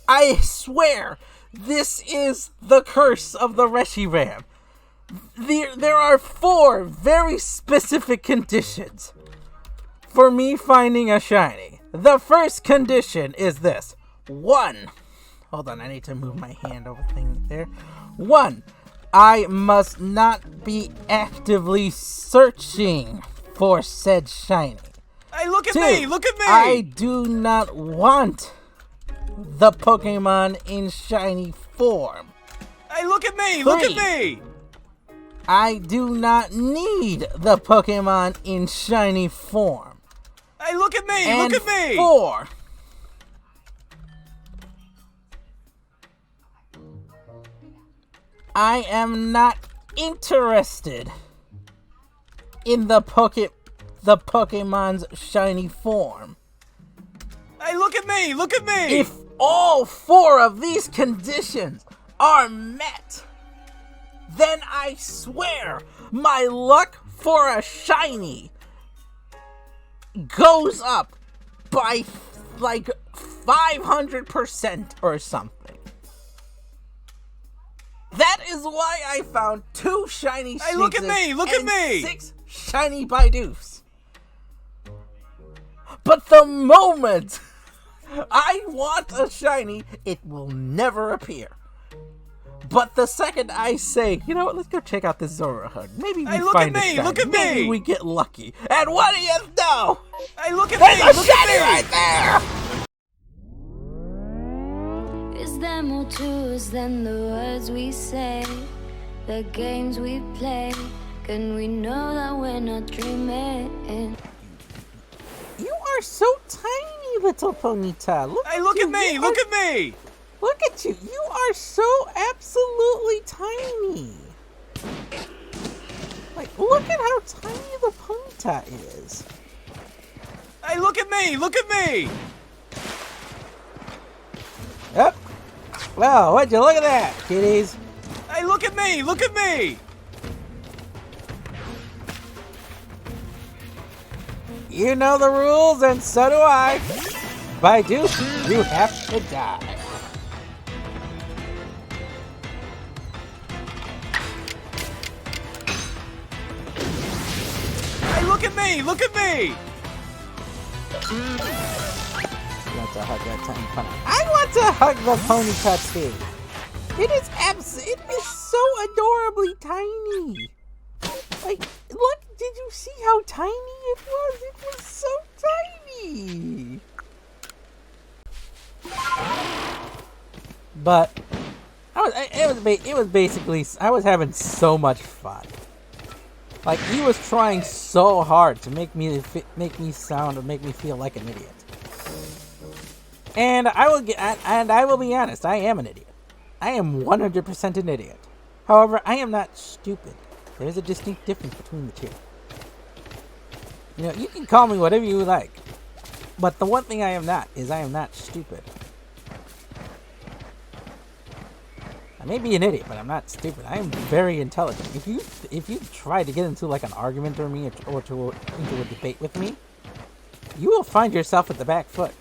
I swear, this is the curse of the Reshiram. There are 4 very specific conditions for me finding a shiny. The first condition is this. 1. Hold on, I need to move my hand over thing there. 1. I must not be actively searching for said shiny. Hey, look at 2, me! Look at me! I do not want the Pokemon in shiny form. Hey, look at me! 3, Look at me! I do not need the Pokemon in shiny form. Hey, look at me! And Look at me! 4, I am not interested in the Pokemon's shiny form. Hey, look at me! Look at me! If all 4 of these conditions are met, then I swear my luck for a shiny goes up by like 500% or something. That is why I found 2 shiny Hey, look at me! Look at me! 6 shiny Bidoofs. But the moment I want a shiny, it will never appear. But the second I say, you know what, let's go check out this Zorua Hug. Maybe we find a shiny. Look at me! Maybe we get lucky. And what do you know? Hey, look at There's me! a Look shiny at me! right there! Is there more to us than the words we say, the games we play? Can we know that we're not dreaming? You are so tiny, little Ponyta. Look at me! Look at me! Look at you. You are so absolutely tiny. Like, look at how tiny the Ponyta is. Hey, look at me! Look at me! Yep. Well, would you look at that, kiddies? Hey, look at me! Look at me! You know the rules, and so do I. Baidu, you have to die. Hey, look at me! Look at me! You want to hug that tiny pony? I want to hug the Ponyta too. It is so adorably tiny. Like, look, did you see how tiny it was? It was so tiny. But it was basically, I was having so much fun. Like, he was trying so hard to make me sound or make me feel like an idiot. And I will be honest, I am an idiot. I am 100% an idiot. However, I am not stupid. There is a distinct difference between the two. You know, you can call me whatever you like. But the one thing I am not is I am not stupid. I may be an idiot, but I'm not stupid. I am very intelligent. If you try to get into like an argument with me or into a debate with me, you will find yourself at the back foot.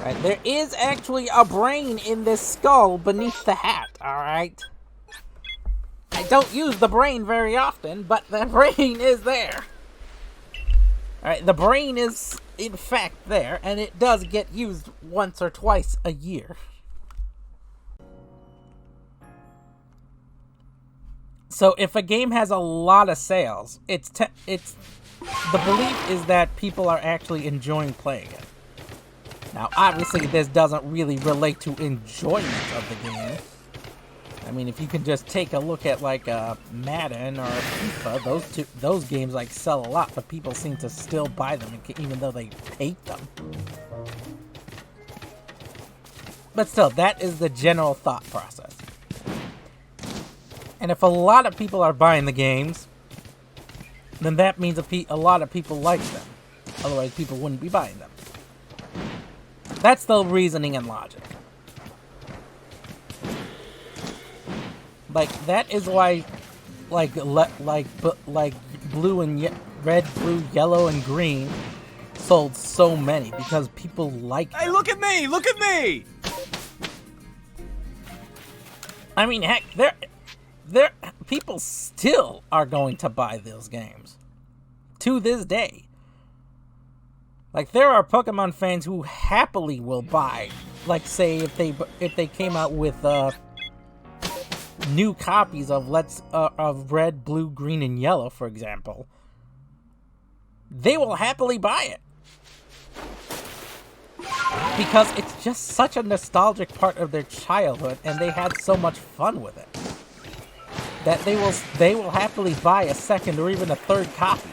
Right, there is actually a brain in this skull beneath the hat, alright? I don't use the brain very often, but the brain is there. Alright, the brain is in fact there, and it does get used once or twice a year. So if a game has a lot of sales, it's the belief is that people are actually enjoying playing it. Now, obviously, this doesn't really relate to enjoyment of the game. I mean, if you can just take a look at like Madden or FIFA, those games like sell a lot, but people seem to still buy them even though they hate them. But still, that is the general thought process. And if a lot of people are buying the games, then that means a lot of people like them. Otherwise, people wouldn't be buying them. That's the reasoning and logic. Like, that is why, like blue and red, blue, yellow, and green sold so many because people like them. Hey, look at me! Look at me! I mean, heck, people still are going to buy those games to this day. Like, there are Pokemon fans who happily will buy, like, say if they came out with new copies of of Red, Blue, Green, and Yellow, for example, they will happily buy it. Because it's just such a nostalgic part of their childhood, and they had so much fun with it, that they will happily buy a second or even a third copy.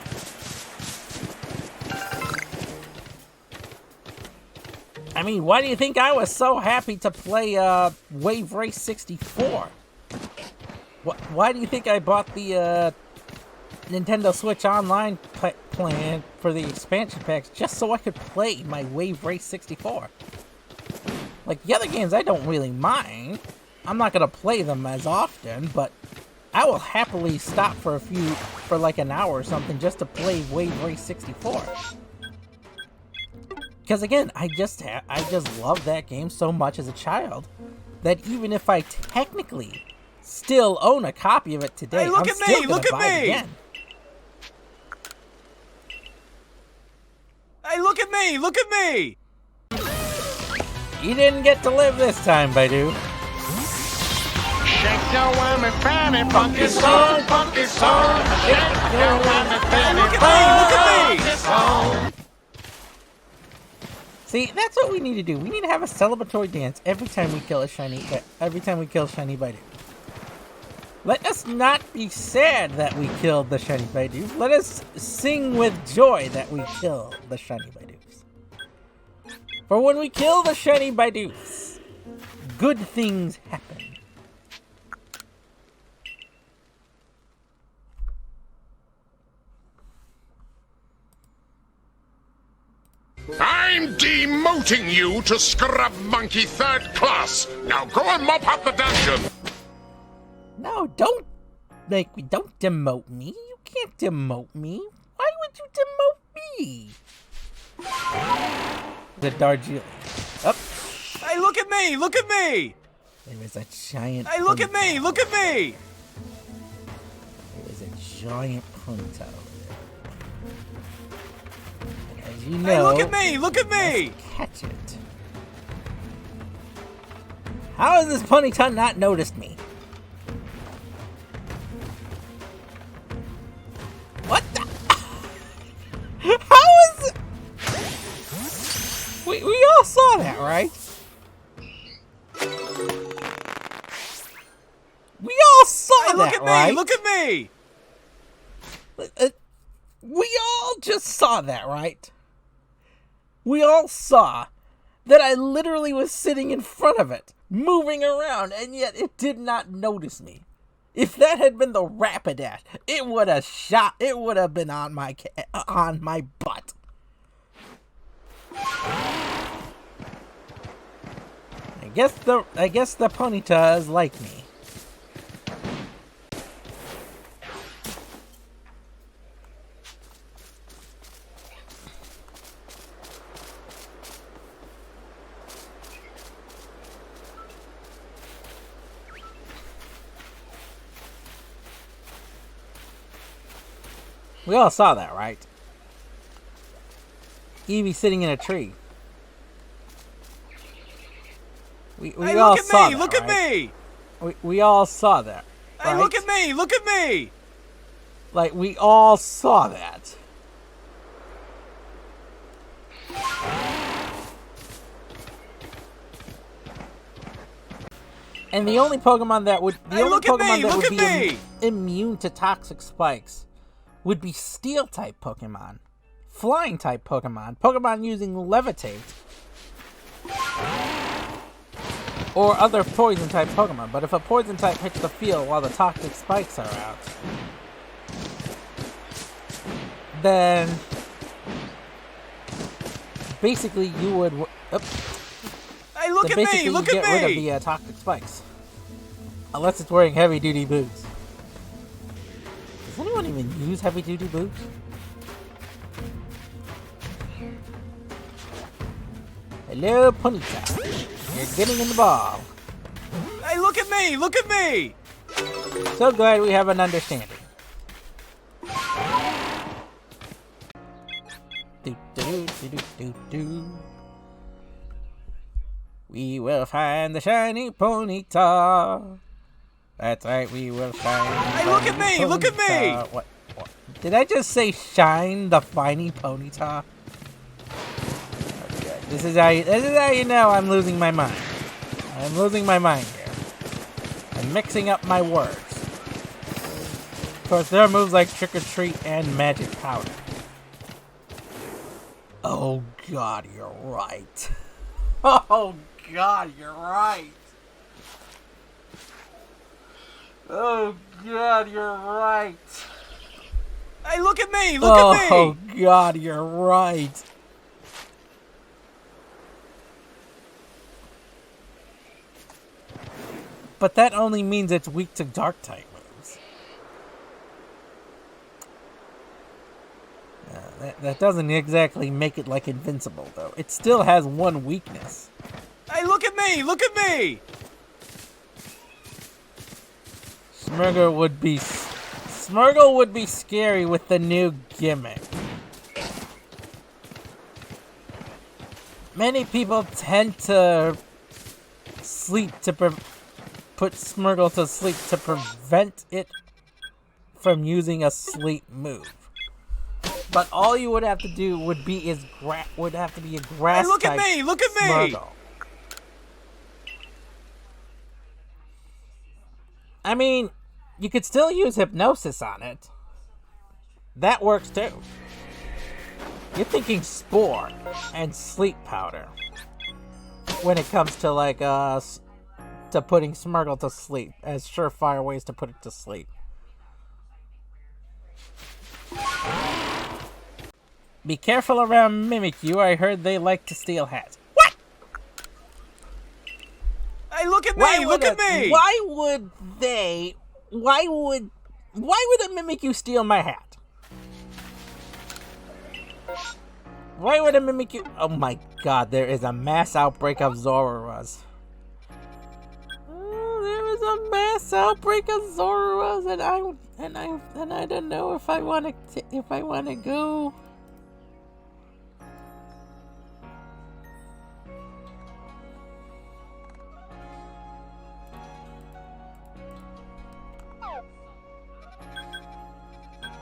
I mean, why do you think I was so happy to play Wave Race 64? Why do you think I bought the Nintendo Switch Online plan for the expansion packs just so I could play my Wave Race 64? Like, the other games I don't really mind. I'm not gonna play them as often, but I will happily stop for like an hour or something just to play Wave Race 64. Because again, I just loved that game so much as a child that even if I technically still own a copy of it today, I'm still gonna buy it again. Hey, look at me! Look at me! You didn't get to live this time, Baidu. Shake your whammy, fanny, funky song, funky song. Shake your whammy, fanny, Look at me! Look at me! See, that's what we need to do. We need to have a celebratory dance every time we kill Shiny Baidu. Let us not be sad that we killed the Shiny Baidu. Let us sing with joy that we killed the Shiny Baidus. For when we kill the Shiny Baidus, good things happen. I'm demoting you to Scrub Monkey 3rd Class. Now go and mop up the dungeon. No, don't demote me. You can't demote me. Why would you demote me? The Darjeeling. Up. Hey, look at me! Look at me! There was a giant. Hey, look at me! Look at me! There was a giant ponytail over there. And as you know, hey, look at me! Look at me! Catch it. How has this Ponyta not noticed me? What the? How is it? We all saw that, right? We all saw hey, that, right? Look at me! We all just saw that, right? We all saw that I literally was sitting in front of it, moving around, and yet it did not notice me. If that had been the Rapidash, it would have been on my butt. I guess the Ponyta is like me. We all saw that, right? Eevee sitting in a tree. We hey, all look at saw me! that, Look right? at me! We all saw that. Hey, right? look at me! Look at me! Like, we all saw that. And the only Pokemon that would be immune to toxic spikes would be Steel type Pokemon, Flying type Pokemon, Pokemon using Levitate, or other Poison type Pokemon. But if a Poison type hits the field while the toxic spikes are out, then basically you would. Hey, look at me! Look at me! Get rid of the toxic spikes, unless it's wearing heavy-duty boots. Does anyone even use heavy-duty boots? Hello, Ponyta. You're getting in the ball. Hey, look at me! Look at me! So glad we have an understanding. Do, do, do, do, do, do. We will find the shiny Ponyta. That's right, we will find the Hey, look at me! Look at me! What? Did I just say shine the shiny Ponyta? Okay. This is how you know I'm losing my mind. I'm losing my mind here. I'm mixing up my words. Of course, there are moves like Trick or Treat and Magic Powder. Oh God, you're right. Oh God, you're right. Oh God, you're right. Hey, look at me! Look at me! Oh God, you're right. But that only means it's weak to dark type moves. That doesn't exactly make it like invincible, though. It still has one weakness. Hey, look at me! Look at me! Smurgle would be scary with the new gimmick. Many people tend to sleep to put Smurgle to sleep to prevent it from using a sleep move. But all you would have to do would be a grass Hey, look at type me! Look at me! Smurgle. I mean, you could still use hypnosis on it. That works too. You're thinking spore and sleep powder when it comes to like to putting Smurgle to sleep as surefire ways to put it to sleep. Be careful around Mimikyu. I heard they like to steal hats. What? Hey, look at me! Look at me! Why would a Mimikyu steal my hat? Why would a Mimikyu? Oh my God! There is a mass outbreak of Zoruas. There is a mass outbreak of Zoruas, and I don't know if I want to go.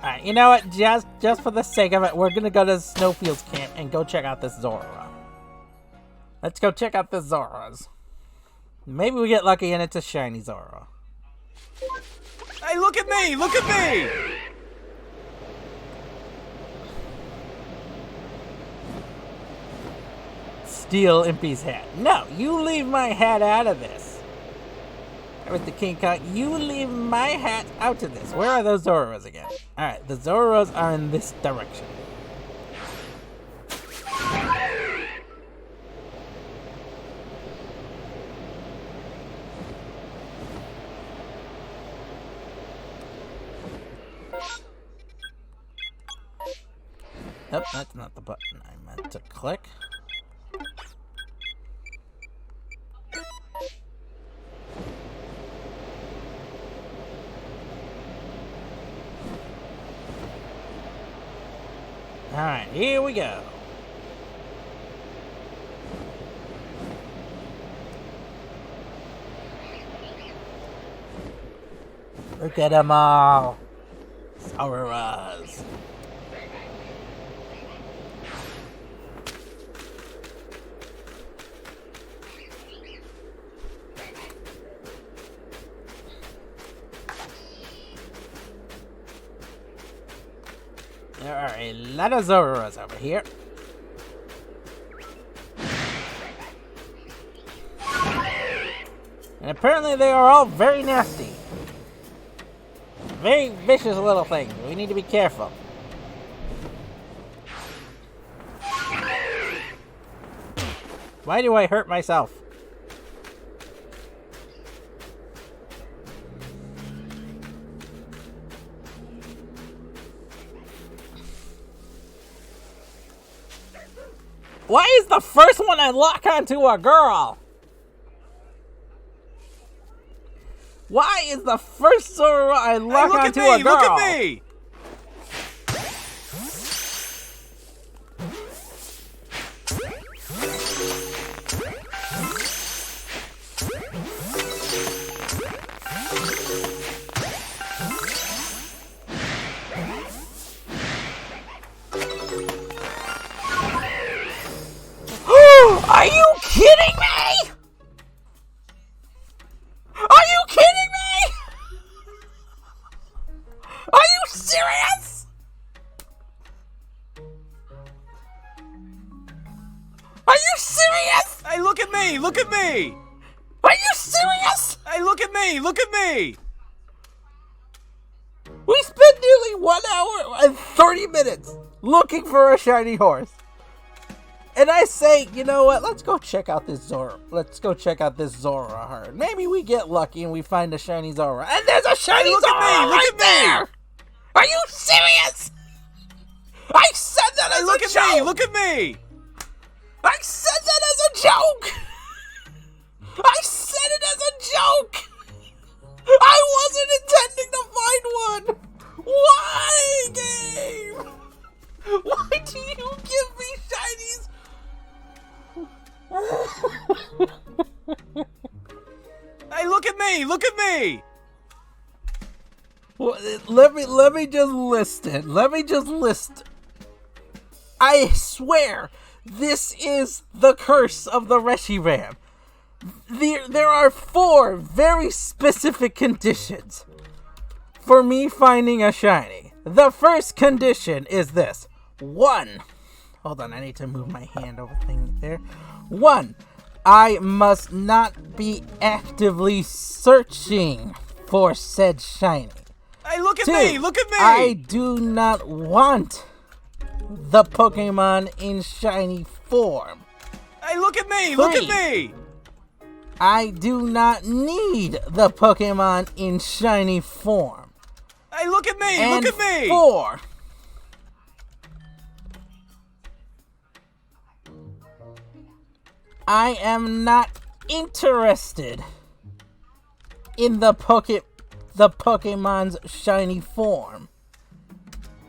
Alright, you know what? Just for the sake of it, we're gonna go to Snowfield's camp and go check out this Zorua. Let's go check out the Zoruas. Maybe we get lucky and it's a shiny Zorua. Hey, look at me! Look at me! Steal Impy's hat. No, you leave my hat out of this. With the King Kong, you leave my hat out of this. Where are those Zoruas again? Alright, the Zoruas are in this direction. Nope, that's not the button I meant to click. Alright, here we go. Look at them all. Zoruas. There are a lot of Zoruas over here. And apparently they are all very nasty. Very vicious little things. We need to be careful. Why do I hurt myself? Why is the first one I lock onto a girl? Why is the first Zorua I lock onto a girl? Look at me! Are you kidding me? Are you kidding me? Are you serious? Are you serious? Hey, look at me! Look at me! Are you serious? Hey, look at me! Look at me! We spent nearly 1 hour and 30 minutes looking for a shiny horse. And I say, you know what? Let's go check out this Zorua. Let's go check out this Zorua herd. Maybe we get lucky and we find a shiny Zorua. And there's a shiny look at Zorua me! Look right at there! me! Are you serious? I said that as Look a at joke! me! Look at me! I said that as a joke! I said it as a joke! I wasn't intending to find one! Why, game? Why do you give me shinies? Hey, look at me! Look at me! Well, let me just list it. Let me just list. I swear, this is the curse of the Reshiram. There are 4 very specific conditions for me finding a shiny. The first condition is this. 1. Hold on, I need to move my hand over thing there. 1. I must not be actively searching for said shiny. Hey, look at 2. me! Look at me! I do not want the Pokemon in shiny form. Hey, look at me! 3. Look at me! I do not need the Pokemon in shiny form. Hey, look at me! And Look at me! 4. I am not interested in the Pokemon's shiny form.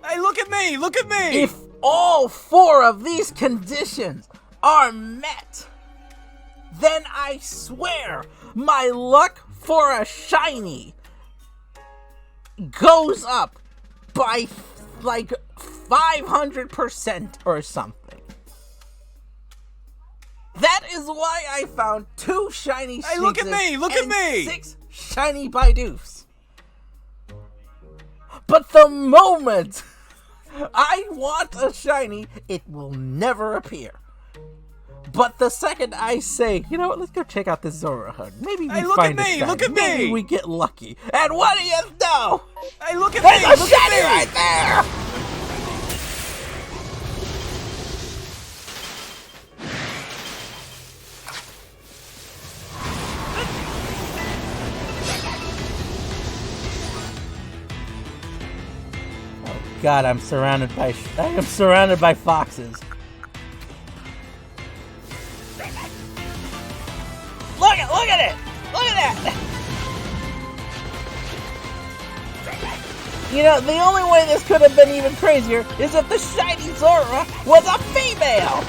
Hey, look at me! Look at me! If all 4 of these conditions are met, then I swear my luck for a shiny goes up by like 500% or something. That is why I found 2 shiny Hey, look at me! Look at and me! 6 shiny Baidoofs. But the moment I want a shiny, it will never appear. But the second I say, you know what, let's go check out this Zorua herd. Maybe we look find at a me, shiny. look at Maybe me. we get lucky. And what do you know? Hey, look at There's me! a Look shiny at me! right there! God, I am surrounded by foxes. Look at it! Look at that! You know, the only way this could have been even crazier is if the shiny Zorua was a female!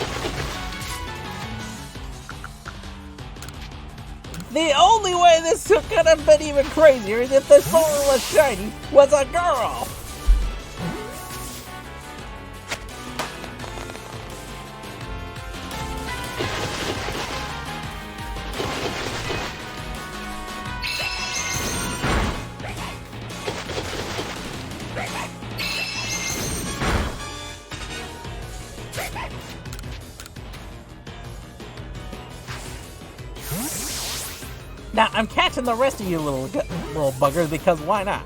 The only way this could have been even crazier is if the Zorua shiny was a girl! Now, I'm catching the rest of you little buggers because why not?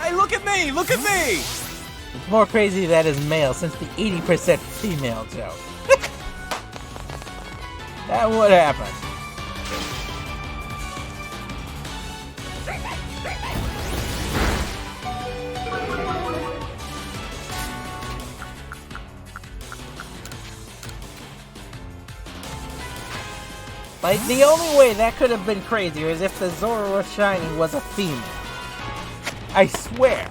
Hey, look at me! Look at me! It's more crazy that is male since the 80% female joke. That would happen. Like, the only way that could have been crazier is if the Zorua Shiny was a female. I swear.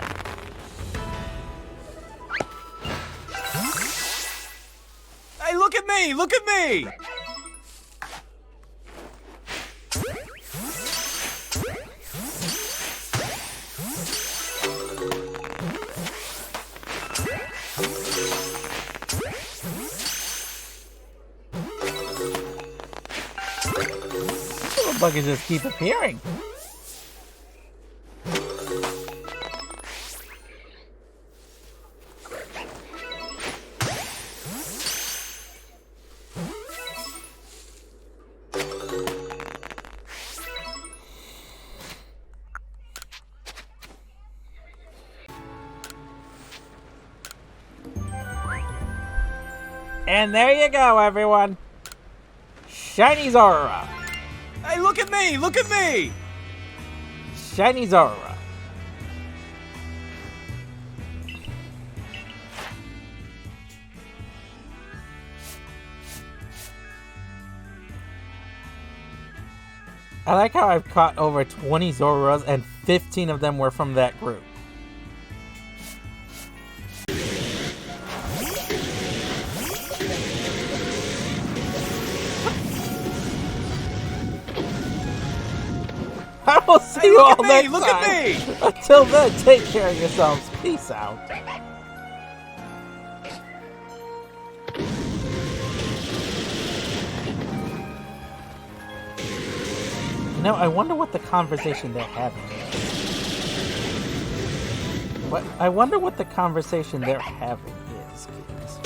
Hey, look at me! Look at me! Little buggers just keep appearing. And there you go, everyone. Shiny Zorua. Hey, look at me! Look at me! Shiny Zorua. I like how I've caught over 20 Zoruas and 15 of them were from that group. I will see you all next time. Look at me! Until then, take care of yourselves. Peace out. You know, I wonder what the conversation they're having is. I wonder what the conversation they're having is, kids.